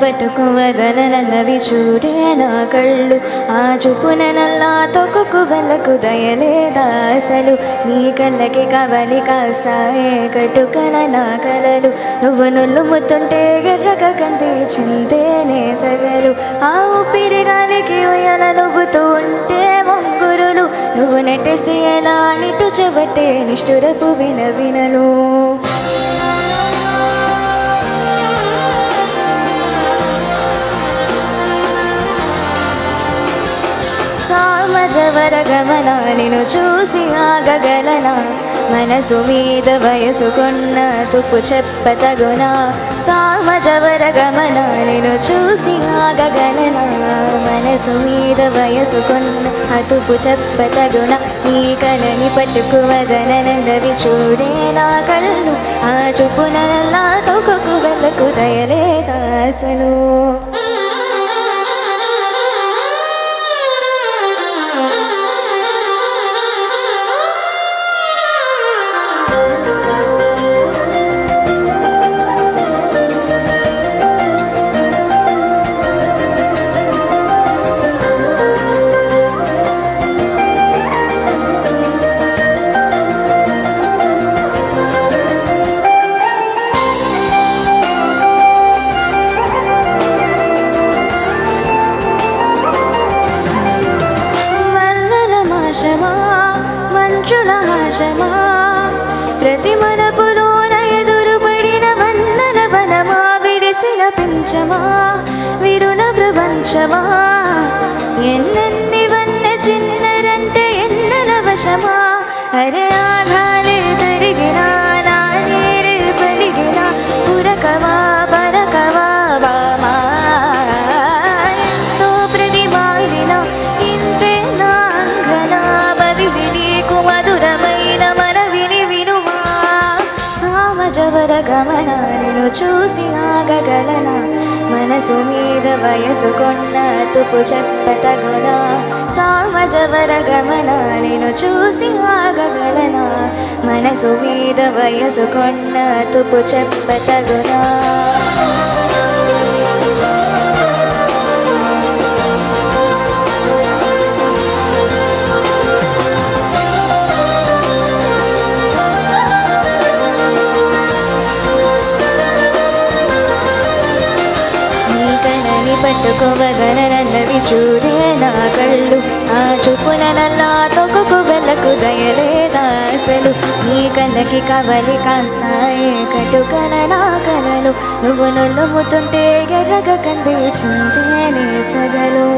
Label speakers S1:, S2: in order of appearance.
S1: పట్టుకు వదలనన్నవి చూడే నా కళ్ళు. ఆ చూపున నల్లా తొక్కుకు వెళ్ళకు దయలేదా అసలు. నీ కళ్ళకి కవలి కాస్తాయే కట్టుకల నా కలలు. నువ్వు నుల్లుముతుంటే ఎర్రగా కంది చింతేనే సగలు. ఆ ఊపిరి గాలికి ఉయ్యాల నువ్వుతూ ఉంటే మొంగురులు. నువ్వు నెట్టేస్తే ఎలా నిట్టు చెబట్టే నిష్ఠురపు వినలు. సామజవర గమన నిన్ను చూసి ఆగగలనా. మనసు మీద వయసుకున్న తుప్పు చెప్పతగునా. సామజవర గమన నిన్ను చూసి ఆగగలనా. మనసు మీద వయసుకున్న తుప్పు చెప్పతగునా. నీ కలని పట్టుకు వదలనన్నవి చూడే నా కళ్ళు. ఆ చూపునల్లా తొక్కుకు వెళ్ళకు దయలేదా అసలు. మంచుల హాశమా ప్రతి మనపులోన ఎదురుపడిన వన్నెల వనమా. విరిసిన పించమా విరుల ప్రపంచమా. ఎన్నెన్ని వన్నె చిన్నరంటే ఎన్నెల వశమా. అరే ఆధారే తరిగినా నా నీరే పలిగినా. పురకవా పరకవా బామా ఎంతో ప్రతిమాలిన ఇంతే నా అంగన. బదిలికు మధురమైన మనవిని వినుమా. సామజవర గమన నిన్ను చూసి ఆగగలనా. మనసు మీద వయసుకున్న తుప్పు చెప్పతగునా. సామజవర గమన నిన్ను చూసి ఆగగలనా. మనసు మీద వయసుకున్న తుప్పు చెప్పతగునా. పట్టుకు వదలనన్నవి చూడే నా కళ్ళు. ఆ చూపున నల్లా తొక్కుకు వెళ్ళకు దయలేదా అసలు. నీ కళ్ళకి కవలి కాస్తాయే కట్టుకల నా కలలు. నువ్వు నుల్లుముతుంటే ఎర్రగా కంది చింతేనే సగలు.